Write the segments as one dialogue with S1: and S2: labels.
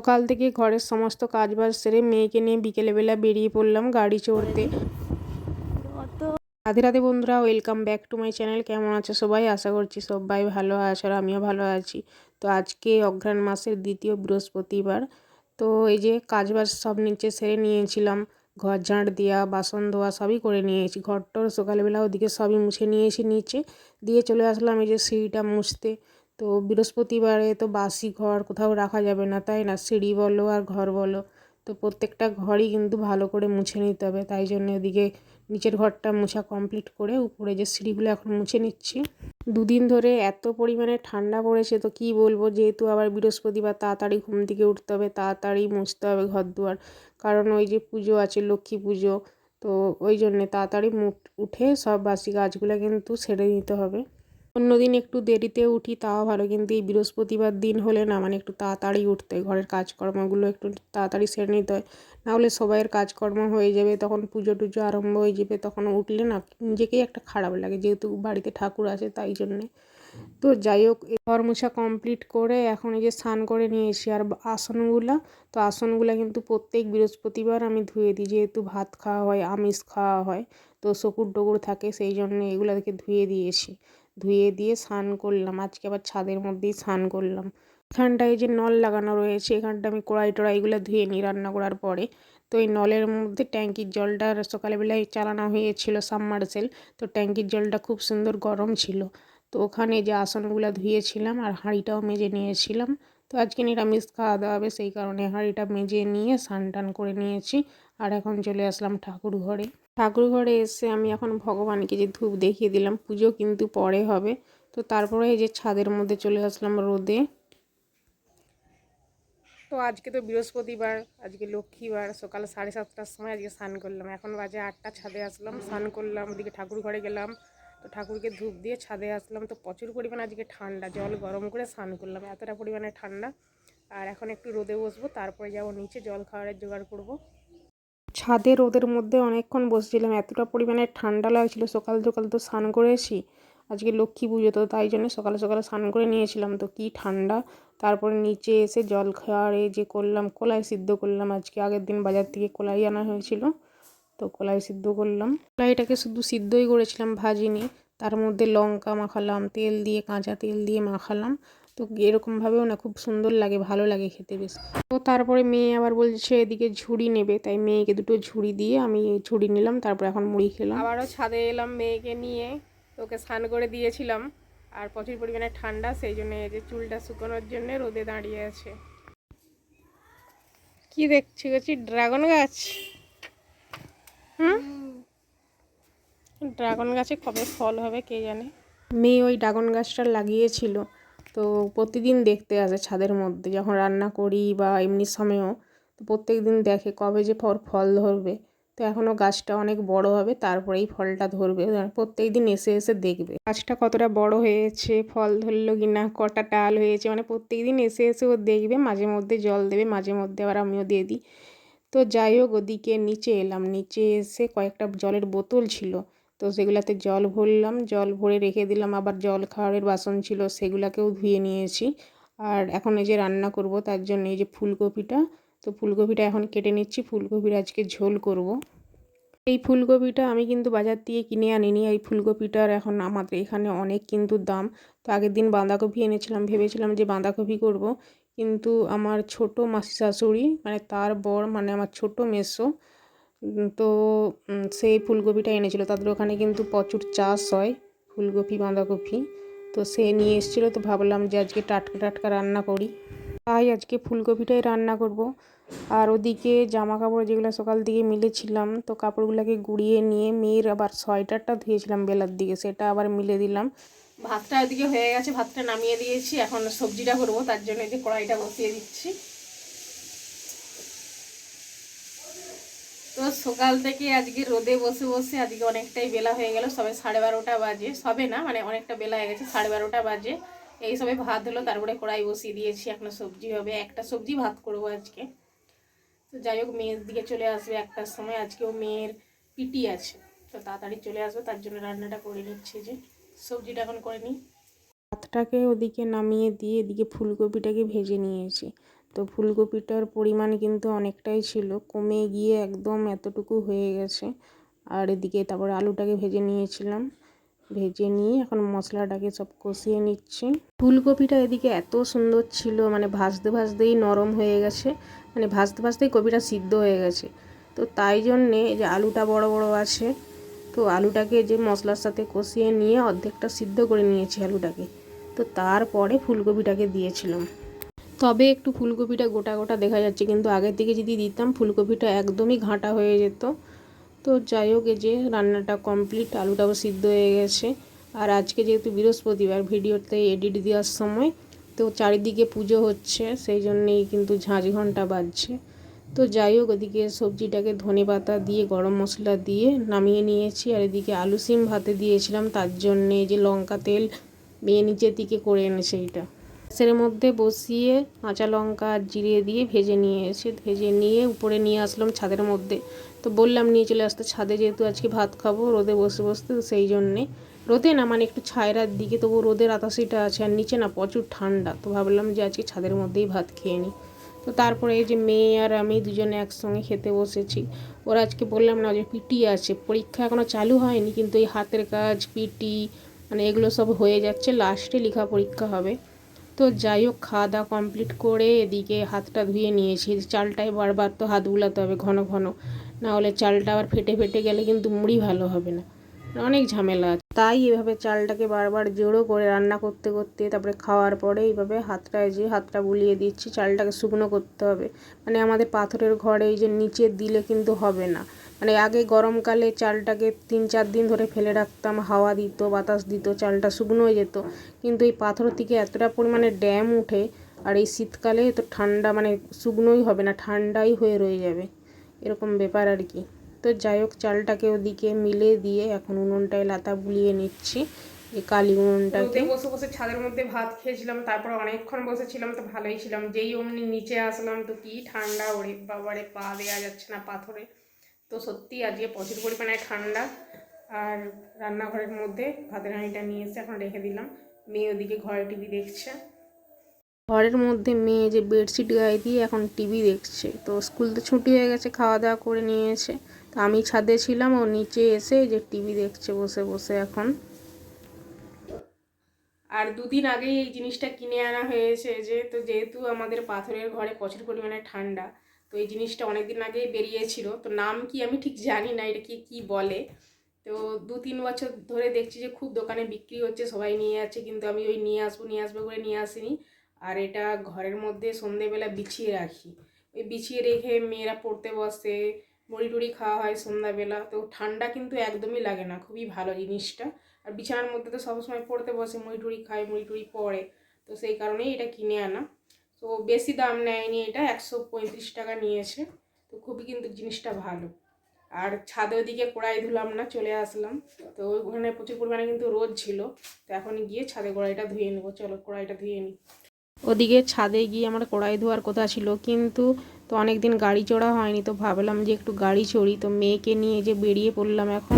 S1: সকাল থেকে ঘরের সমস্ত কাজবাজ সেরে মেয়েকে নিয়ে বিকেলবেলা বেরিয়ে পড়লাম গাড়ি চড়তে। রাধে রাধে বন্ধুরা, welcome back to my channel. কেমন আছে সবাই? আশা করছি সবাই ভালো আছে আর আমিও ভালো আছি। তো আজকে অঘ্রাণ মাসের দ্বিতীয় বৃহস্পতিবার। তো এই যে কাজবাজ সব নিচে সেরে নিয়েছিলাম, ঘর ঝাঁট দেওয়া, বাসন ধোয়া সবই করে নিয়েছি। ঘরটার সকালবেলা ওদিকে সবই মুছে নিয়েছি, নিচে দিয়ে চলে আসলাম এই যে সিঁড়িটা মুছতে। তো বৃহস্পতিবারে তো বাসি ঘর কোথাও রাখা যাবে না, তাই না? সিঁড়ি বলো আর ঘর বলো, তো প্রত্যেকটা ঘরই কিন্তু ভালো করে মুছে নিতে হবে। তাই জন্য ওদিকে নিচের ঘরটা মোছা কমপ্লিট করে উপরে যে সিঁড়িগুলো এখন মুছে নিচ্ছি। দুদিন ধরে এত পরিমাণে ঠান্ডা পড়েছে, তো কি বলবো, যেহেতু আবার বৃহস্পতিবার তাড়াতাড়ি ঘুম থেকে উঠতে হবে, তাড়াতাড়ি মুছতে হবে ঘর দুয়ার, কারণ ওই যে পুজো আছে, লক্ষ্মী পুজো। তো ওই জন্যে তাড়াতাড়ি উঠে সব বাসি কাজগুলো কিন্তু সেরে নিতে হবে। অন্যদিন একটু দেরিতে উঠি তাও ভালো, কিন্তু এই বৃহস্পতিবার দিন হলে না, মানে একটু তাড়াতাড়ি উঠতে হয়, ঘরের কাজকর্মগুলো একটু তাড়াতাড়ি সেরে নিতে হয়, নাহলে সবাইয়ের কাজকর্ম হয়ে যাবে, তখন পুজো টুজো আরম্ভ হয়ে যাবে, তখন উঠলে না নিজেকেই একটা খারাপ লাগে, যেহেতু বাড়িতে ঠাকুর আছে তাই জন্যে। তো যাই হোক, ঘর মোছা কমপ্লিট করে এখন এই যে স্নান করে নিয়েছি। আর আসনগুলো কিন্তু প্রত্যেক বৃহস্পতিবার আমি ধুয়ে দিই, যেহেতু ভাত খাওয়া হয়, আমিষ খাওয়া হয়, তো শকুর টকুর থাকে, সেই জন্য এগুলোকে ধুয়ে দিয়েছি। ধুয়ে দিয়ে স্নান করলাম, আজকে আবার ছাদের মধ্যেই স্নান করলাম। এখানটায় যে নল লাগানো রয়েছে, এখানটা আমি কড়াই টড়াইগুলো ধুয়ে নিই রান্না করার পরে। তো এই নলের মধ্যে ট্যাঙ্কির জলটা সকালবেলায় চালানো হয়েছিল সাবমার্সেল, তো ট্যাঙ্কির জলটা খুব সুন্দর গরম ছিল। তো ওখানে যে আসনগুলো ধুয়েছিলাম আর হাঁড়িটাও মেজে নিয়েছিলাম। তো আজকে নিরামিষ খাওয়া দাওয়া হবে, সেই কারণে হাঁড়িটা মেজে নিয়ে স্নান টান করে নিয়েছি। আর এখন চলে আসলাম ঠাকুর ঘরে। ঠাকুর ঘরে এসে আমি এখন ভগবানকে যে ধূপ দেখিয়ে দিলাম, পুজো কিন্তু পরে হবে। তো তারপরে এই যে ছাদের মধ্যে চলে আসলাম রোদে। তো আজকে তো বৃহস্পতিবার, আজকে লক্ষ্মীবার। সকাল 7:30টার সময় আজকে স্নান করলাম, এখন বাজে 8টা। ছাদে আসলাম, স্নান করলাম, ওদিকে ঠাকুর ঘরে গেলাম, তো ঠাকুরকে ধূপ দিয়ে ছাদে আসলাম। তো প্রচুর পরিমাণে আজকে ঠান্ডা, জল গরম করে স্নান করলাম, এতটা পরিমাণে ঠান্ডা। আর এখন একটু রোদে বসবো, তারপরে যাবো নিচে জল খাওয়ারের জোগাড় করব। ছাদে রোদের মধ্যে অনেকক্ষণ বসছিলাম, এতটা পরিমাণে ঠান্ডা লাগছিল। সকাল সকাল তো স্নান করেছি, আজকে লক্ষ্মী পুজো, তো তাই জন্য সকালে সকালে স্নান করে নিয়েছিলাম, তো কি ঠান্ডা। তারপরে নিচে এসে জল খাওয়ারে যে করলাম, কলাই সিদ্ধ করলাম। আজকে আগের দিন বাজার থেকে কলাই আনা হয়েছিল, তো কলাই সিদ্ধ করলাম। কলাইটাকে শুধু সিদ্ধই করেছিলাম, ভাজিনি। তার মধ্যে লঙ্কা মাখালাম, তেল দিয়ে, কাঁচা তেল দিয়ে মাখালাম। তো এরকমভাবেও না খুব সুন্দর লাগে, ভালো লাগে খেতে বেশ। তো তারপরে মেয়ে আবার বলছে এদিকে ঝুড়ি নেবে, তাই মেয়েকে দুটো ঝুড়ি দিয়ে আমি ঝুড়ি নিলাম। তারপর এখন মুড়ি খেলাম। আবারও ছাদে এলাম মেয়েকে নিয়ে, ওকে স্নান করে দিয়েছিলাম। আর প্রচুর পরিমাণে ঠান্ডা, সেই জন্য এই যে চুলটা শুকানোর জন্য রোদে দাঁড়িয়ে আছে। কি দেখছি ড্রাগন গাছ। ড্রাগন গাছে কবে ফল হবে কে জানে। মেয়ে ওই ড্রাগন গাছটা লাগিয়েছিল, তো প্রতিদিন দেখতে আসে ছাদের মধ্যে, যখন রান্না করি বা এমনি সময়ও, তো প্রত্যেক দিন দেখে কবে যে ফল ধরবে। তো এখনও গাছটা অনেক বড় হবে, তারপরেই ফলটা ধরবে। প্রত্যেক দিন এসে এসে দেখবে গাছটা কতটা বড় হয়েছে, ফল ধরলো কি না, কটা ডাল হয়েছে, মানে প্রত্যেক দিন এসে এসে ও দেখবে, মাঝে মধ্যে জল দেবে, মাঝে মধ্যে আবার আমিও দিয়ে দিই। তো যাই হোক, ওদিকে নিচে এলাম, নিচে এসে কয়েকটা জলের বোতল ছিল, তো সেগুলাতে জল ভরলাম, জল ভরে রেখে দিলাম। আবার জল খাওয়ারের বাসন ছিল, সেগুলাকেও ধুয়ে নিয়েছি। আর এখন এই যে রান্না করব, তার জন্য এই যে ফুলকপিটা, তো ফুলকপিটা এখন কেটে নিচ্ছি। ফুলকপির আজকে ঝোল করব। এই ফুলকপিটা আমি কিন্তু বাজার থেকে কিনে আনিনি, এই ফুলকপিটার এখন আমাদের এখানে অনেক কিন্তু দাম। তো আগের দিন বাঁধাকপি এনেছিলাম, ভেবেছিলাম যে বাঁধাকপি করব, কিন্তু আমার ছোট মাসি শাশুড়ি, মানে তার বর, মানে আমার ছোট মেসো, তো সেই ফুলকপিটা এনেছিল। তাদের ওখানে কিন্তু প্রচুর চাষ হয় ফুলকপি, বাঁধাকপি, তো সে নিয়ে এসেছিলো। তো ভাবলাম যে আজকে টাটকা টাটকা রান্না করি, তাই আজকে ফুলকপিটাই রান্না করব। আর ওদিকে জামা কাপড় যেগুলো সকাল দিকে মিলেছিলাম, তো কাপড়গুলোকে গুঁড়িয়ে নিয়ে মেয়ের আবার সোয়েটারটা ধুয়েছিলাম বেলার দিকে, সেটা আবার মিলে দিলাম। ভাতটা ওদিকে হয়ে গেছে, ভাতটা নামিয়ে দিয়েছি, এখন সবজিটা করব, তার জন্য এই যে কড়াইটা বসিয়ে দিচ্ছি। তো সকাল থেকে আজকে রোদে বসে বসে আজকে অনেকটাই বেলা হয়ে গেল, সবে 12:30 বাজে, সবে না মানে অনেকটা বেলা হয়ে গেছে, 12:30 বাজে। এই সবে ভাত হলো, তারপরে কড়াই বসিয়ে দিয়েছি, এখন সবজি হবে, একটা সবজি ভাত করবো আজকে। তো যাই হোক, মেয়ের দিকে চলে আসবে 1টার সময়, আজকেও মেয়ের পিটি আছে, তো তাড়াতাড়ি চলে আসবে, তার জন্য রান্নাটা করে নিচ্ছে, যে সবজিটা এখন করে নিই। ভাতটাকে ওদিকে নামিয়ে দিয়ে এদিকে ফুলকপিটাকে ভেজে নিয়েছি। তো ফুলকপিটার পরিমাণ কিন্তু অনেকটাই ছিল, কমে গিয়ে একদম এতটুকু হয়ে গেছে। আর এদিকে তারপর আলুটাকে ভেজে নিয়েছিলাম, ভেজে নিয়ে এখন মশলাটাকে সব কষিয়ে নিচ্ছি। ফুলকপিটা এদিকে এত সুন্দর ছিল, মানে ভাজতে ভাজতেই নরম হয়ে গেছে, মানে ভাজতে ভাজতেই কপিটা সিদ্ধ হয়ে গেছে। তো তাই জন্যে যে আলুটা বড় বড় আছে, তো আলুটাকে যে মশলার সাথে কষিয়ে নিয়ে অর্ধেকটা সিদ্ধ করে নিয়েছি আলুটাকে, তো তারপরে ফুলকপিটাকে দিয়েছিলাম। তবে একটু ফুলকপিটা গোটা গোটা দেখা যাচ্ছে, কিন্তু আগের থেকে যদি দিতাম ফুলকপিটা একদমই ঘাঁটা হয়ে যেত। তো যাই হোক, এই যে রান্নাটা কমপ্লিট, আলুটাও সিদ্ধ হয়ে গেছে। আর আজকে যেহেতু বৃহস্পতিবার, ভিডিওতে এডিট দেওয়ার সময় তো চারিদিকে পুজো হচ্ছে, সেই জন্যেই কিন্তু ঝাঁঝ ঘন্টা বাজছে। তো যাই হোক, ওদিকে সবজিটাকে ধনেপাতা দিয়ে গরম মশলা দিয়ে নামিয়ে নিয়েছি। আর এদিকে আলু সিম ভাতে দিয়েছিলাম, তার জন্যে যে লঙ্কা তেল মেয়ে নিচের দিকে করে এনেছে এইটা, সের মধ্যে বসিয়ে কাঁচা লঙ্কা আর জিরে দিয়ে ভেজে নিয়ে উপরে নিয়ে আসলাম ছাদের মধ্যে। তো বললাম নিয়ে চলে আসতে ছাদে, যেহেতু আজকে ভাত খাবো রোদে বসে বসতে, তো সেই জন্যে রোদে না, মানে একটু ছায়রার দিকে, তবু রোদের আতাসিটা আছে, আর নিচে না প্রচুর ঠান্ডা, তো ভাবলাম যে আজকে ছাদের মধ্যেই ভাত খেয়ে নিই। তো তারপরে এই যে মেয়ে আর আমি দুজনে একসঙ্গে খেতে বসেছি। ওরা আজকে বললাম না যে পিটি আছে, পরীক্ষা এখনও চালু হয়নি, কিন্তু এই হাতের কাজ পিটি মানে এগুলো সব হয়ে যাচ্ছে, লাস্টে লেখা পরীক্ষা হবে। তো যাই হোক, খাওয়া দাওয়া কমপ্লিট করে এদিকে হাতটা ধুয়ে নিয়েছি। চালটায় বারবার তো হাত বুলাতে হবে ঘন ঘন, না হলে চালটা আবার ফেটে ফেটে গেলে কিন্তু মুড়ি ভালো হবে না, অনেক ঝামেলা আছে। তাই এভাবে চালটাকে বারবার জোড়ো করে রান্না করতে করতে তারপরে খাওয়ার পরে এইভাবে হাতটা বুলিয়ে দিচ্ছি। চালটাকে শুকনো করতে হবে, মানে আমাদের পাথরের ঘরে এই যে নিচে দিলে কিন্তু হবে না। মানে আগে গরমকালে চালটাকে 3-4 দিন ধরে ফেলে রাখতাম, হাওয়া দিত বাতাস দিত, চালটা শুকনো হয়ে যেত। কিন্তু এই পাথর থেকে এতটা পরিমাণে ড্যাম উঠে, আর এই শীতকালে তো ঠান্ডা, মানে শুকনোই হবে না, ঠান্ডাই হয়ে রয়ে যাবে, এরকম ব্যাপার আর কি। তো যাই হোক, চালটাকে ওদিকে মিলে দিয়ে এখন উনুনটায় লাতা বুলিয়ে নিচ্ছি, এই কালি উনুনটাকে। বসে বসে ছাদের মধ্যে ভাত খেয়েছিলাম, তারপর অনেকক্ষণ বসেছিলাম, তো ভালোই ছিলাম। যেই অমনি নিচে আসলাম তো কি ঠান্ডা, ওরে বাবারে পা দেওয়া যাচ্ছে না পাথরে। তো সত্যি আজকে প্রচুর পরিমাণে ঠান্ডা। আর রান্নাঘরের মধ্যে ভাতের হাঁড়িটা নিয়ে এসে এখন রেখে দিলাম, মেয়ে ওদিকে ঘরে টিভি দেখছে। ঘরের মধ্যে মেয়ে যে বেডশিট গায়ে দিয়ে এখন টিভি দেখছে। তো স্কুল তো ছুটি হয়ে গেছে, খাওয়া দাওয়া করে নিয়েছে, তো আমি ছাদে ছিলাম, ও নিচে এসে যে টিভি দেখছে বসে বসে এখন। আর দুদিন আগেই এই জিনিসটা কিনে আনা হয়েছে, যে তো যেহেতু আমাদের পাথরের ঘরে প্রচুর পরিমাণে ঠান্ডা, তো এই জিনিসটা অনেকদিন আগেই বেরিয়েছিল। তো নাম কি আমি ঠিক জানি না, এটা কি বলে। তো 2-3 বছর ধরে দেখছি যে খুব দোকানে বিক্রি হচ্ছে, সবাই নিয়ে যাচ্ছে, কিন্তু আমি ওই নিয়ে আসবো করে নিয়ে আসিনি। আর এটা ঘরের মধ্যে সন্ধেবেলা বিছিয়ে রাখি, ওই বিছিয়ে রেখে মেয়েরা পড়তে বসে, মুড়ি টুড়ি খাওয়া হয় সন্ধ্যাবেলা, তো ঠান্ডা কিন্তু একদমই লাগে না, খুবই ভালো জিনিসটা। আর বিছানার মধ্যে তো সবসময় পড়তে বসে, মুড়ি টুড়ি খায়, মুড়ি টুড়ি পড়ে, তো সেই কারণেই এটা কিনে আনা। তো বেশি দাম নেয়নি, এটা 135 টাকা নিয়েছে, তো খুবই কিন্তু জিনিসটা ভালো। আর ছাদে ওদিকে কড়াই ধুলাম না, চলে আসলাম, তো ওখানে প্রচুর পরিমাণে কিন্তু রোদ ছিল, তো এখন গিয়ে ছাদে কড়াইটা ধুয়ে নেবো। চলো কড়াইটা ধুয়ে নিই। ওদিকে ছাদে গিয়ে আমার কড়াই ধোয়ার কথা ছিল, কিন্তু তো অনেক দিন গাড়ি চড়া হয়নি, তো ভাবলাম যে একটু গাড়ি চড়ি, তো মেয়েকে নিয়ে যে বেরিয়ে পড়লাম এখন।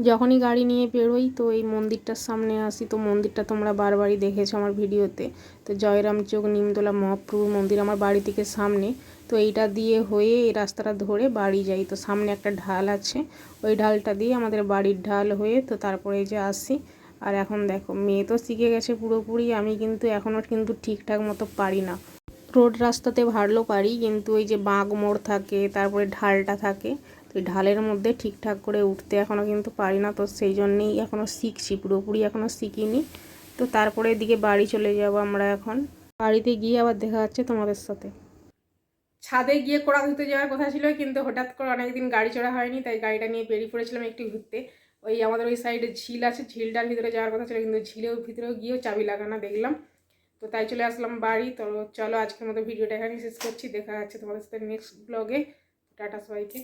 S1: যখনই গাড়ি নিয়ে বেরোই তো এই মন্দিরটার সামনে আসি, তো মন্দিরটা তোমরা বারবারই দেখেছো আমার ভিডিওতে। তো জয়রাম চোখ নিমতলা মহাপ্রভু মন্দির আমার বাড়ি থেকে সামনে। তো এইটা দিয়ে হয়ে এই রাস্তাটা ধরে বাড়ি যাই, তো সামনে একটা ঢাল আছে, ওই ঢালটা দিয়ে আমাদের বাড়ির ঢাল হয়ে তো তারপরে যে আসি। আর এখন দেখো মেয়ে তো শিখে গেছে পুরোপুরি, আমি কিন্তু এখনও কিন্তু ঠিকঠাক মতো পারি না। রোড রাস্তাতে ভালো পারি, কিন্তু ওই যে বাঁক মোড় থাকে, তারপরে ঢালটা থাকে, তো এই ঢালের মধ্যে ঠিকঠাক করে উঠতে এখনও কিন্তু পারি না, তো সেই জন্যেই এখনও শিখছি, পুরোপুরি এখনও শিখিনি। তো তারপরে এদিকে বাড়ি চলে যাব আমরা এখন, বাড়িতে গিয়ে আবার দেখা যাচ্ছে তোমাদের সাথে। ছাদে গিয়ে কোড়া ধুতে যাওয়ার কথা ছিল, কিন্তু হঠাৎ করে অনেকদিন গাড়ি চড়া হয়নি, তাই গাড়িটা নিয়ে বেরিয়ে পড়েছিলাম একটু ঘুরতে। ওই আমাদের ওই সাইডে ঝিল আছে, ঝিলটার ভিতরে যাওয়ার কথা ছিল, কিন্তু ঝিলেও ভিতরেও গিয়েও চাবি লাগানো দেখলাম, তো তাই চলে আসলাম বাড়ি। তো চলো আজকের মতো ভিডিওটা এখানেই শেষ করছি, দেখা যাচ্ছে তোমাদের সাথে নেক্সট ব্লগে। টাটা সবাইকে।